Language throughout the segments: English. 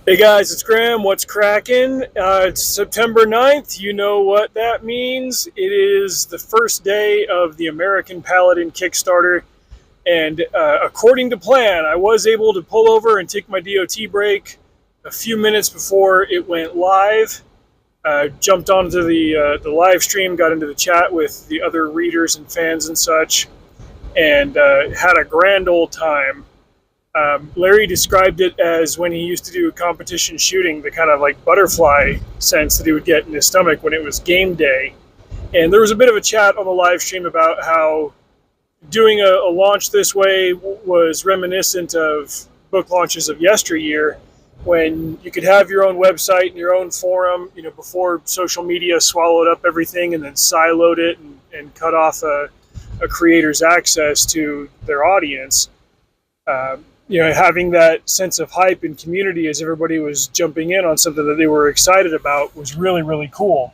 Hey guys, it's Graham. What's cracking? It's September 9th. You know what that means. It is the first day of the American Paladin Kickstarter. And according to plan, I was able to pull over and take my DOT break a few minutes before it went live. Jumped onto the live stream, got into the chat with the other readers and fans and such, and had a grand old time. Larry described it as when he used to do competition shooting, the kind of like butterfly sense that he would get in his stomach when it was game day. And there was a bit of a chat on the live stream about how doing a launch this way was reminiscent of book launches of yesteryear, when you could have your own website and your own forum, before social media swallowed up everything and then siloed it and cut off a creator's access to their audience. Having that sense of hype and community as everybody was jumping in on something that they were excited about was really, really cool.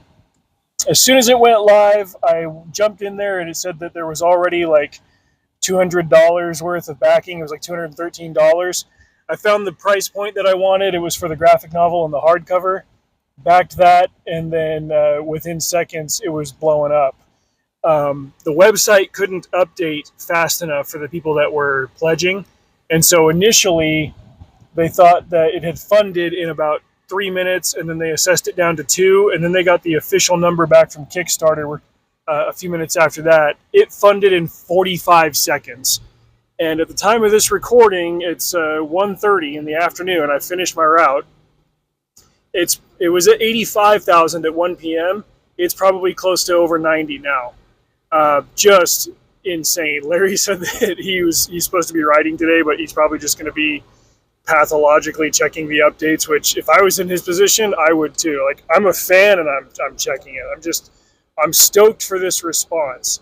As soon as it went live, I jumped in there and it said that there was already like $200 worth of backing. It was like $213. I found the price point that I wanted. It was for the graphic novel and the hardcover. Backed that, and then within seconds, it was blowing up. The website couldn't update fast enough for the people that were pledging. And so initially, they thought that it had funded in about 3 minutes, and then they assessed it down to 2, and then they got the official number back from Kickstarter a few minutes after that. It funded in 45 seconds. And at the time of this recording, it's 1:30 in the afternoon. I finished my route. It was at 85,000 at 1 p.m. It's probably close to over 90 now. Just insane. Larry said that he's supposed to be writing today, but he's probably just going to be pathologically checking the updates, which if I was in his position, I would too. Like, I'm a fan and I'm checking it. I'm stoked for this response.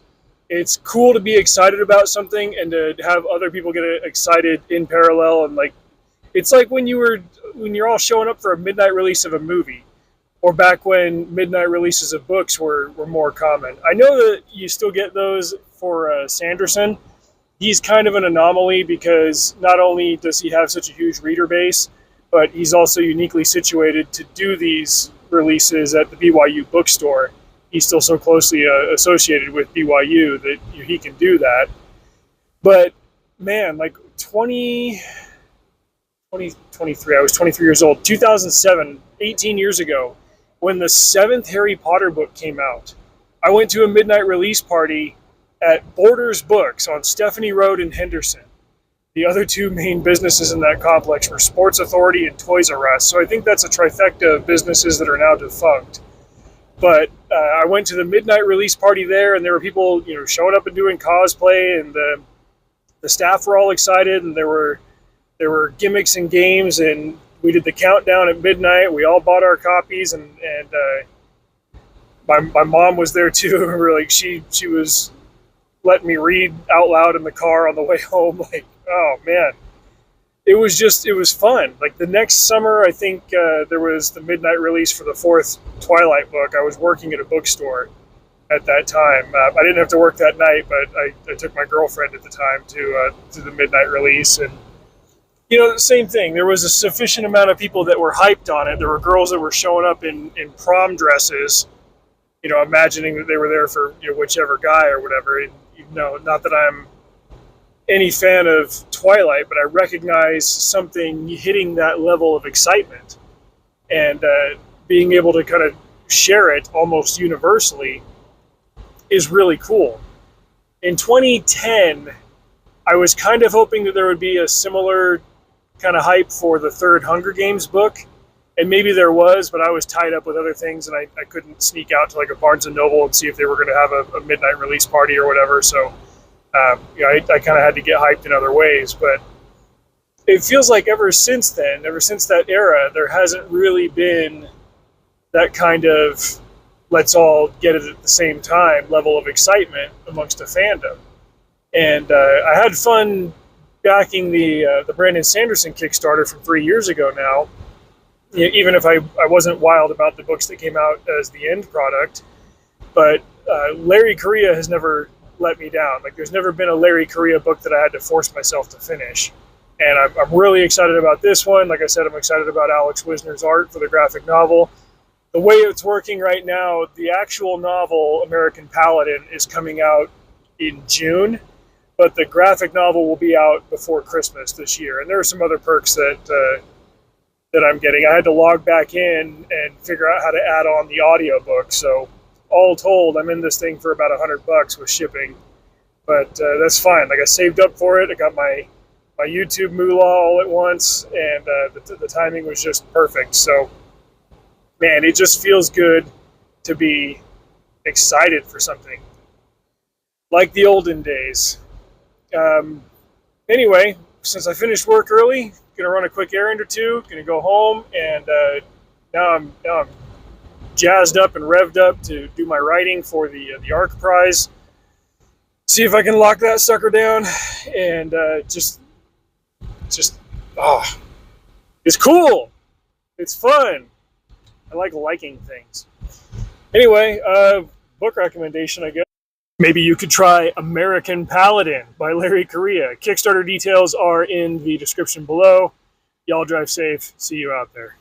It's cool to be excited about something and to have other people get excited in parallel. And like, it's like when you're all showing up for a midnight release of a movie, or back when midnight releases of books were more common. I know that you still get those for Sanderson. He's kind of an anomaly because not only does he have such a huge reader base, but he's also uniquely situated to do these releases at the BYU bookstore. He's still so closely associated with BYU that he can do that. But man, like 23, I was 23 years old, 2007, 18 years ago, when the 7th Harry Potter book came out, I went to a midnight release party at Borders Books on Stephanie Road in Henderson. The other two main businesses in that complex were Sports Authority and Toys R Us. So I think that's a trifecta of businesses that are now defunct. But I went to the midnight release party there, and there were people, showing up and doing cosplay, and the staff were all excited, and there were gimmicks and games, and we did the countdown at midnight. We all bought our copies, and my mom was there too. She was letting me read out loud in the car on the way home. Like, oh man. It was fun. Like the next summer, I think there was the midnight release for the 4th Twilight book. I was working at a bookstore at that time. I didn't have to work that night, but I took my girlfriend at the time to the midnight release. And, same thing. There was a sufficient amount of people that were hyped on it. There were girls that were showing up in prom dresses, imagining that they were there for whichever guy or whatever. And, not that I'm any fan of Twilight, but I recognize something hitting that level of excitement, and being able to kind of share it almost universally is really cool. In 2010, I was kind of hoping that there would be a similar kind of hype for the 3rd Hunger Games book, and maybe there was, but I was tied up with other things, and I couldn't sneak out to like a Barnes & Noble and see if they were going to have a midnight release party or whatever, so I kind of had to get hyped in other ways. But it feels like ever since that era, there hasn't really been that kind of let's all get it at the same time level of excitement amongst a fandom. And I had fun backing the Brandon Sanderson Kickstarter from 3 years ago now, even if I wasn't wild about the books that came out as the end product. But Larry Correia has never let me down. Like, there's never been a Larry Correia book that I had to force myself to finish. And I'm really excited about this one. Like I said, I'm excited about Alex Wisner's art for the graphic novel. The way it's working right now, the actual novel, American Paladin, is coming out in June, but the graphic novel will be out before Christmas this year. And there are some other perks that I'm getting. I had to log back in and figure out how to add on the audiobook. So all told, I'm in this thing for about $100 with shipping, but that's fine. Like I saved up for it. I got my YouTube moolah all at once, and the timing was just perfect. So, man, it just feels good to be excited for something like the olden days. Anyway, since I finished work early, gonna run a quick errand or two. Gonna go home, and now I'm jazzed up and revved up to do my writing for the ARC prize. See if I can lock that sucker down, and just it's cool. It's fun. I like liking things. Anyway, book recommendation, I guess. Maybe you could try American Paladin by Larry Correia. Kickstarter details are in the description below. Y'all drive safe. See you out there.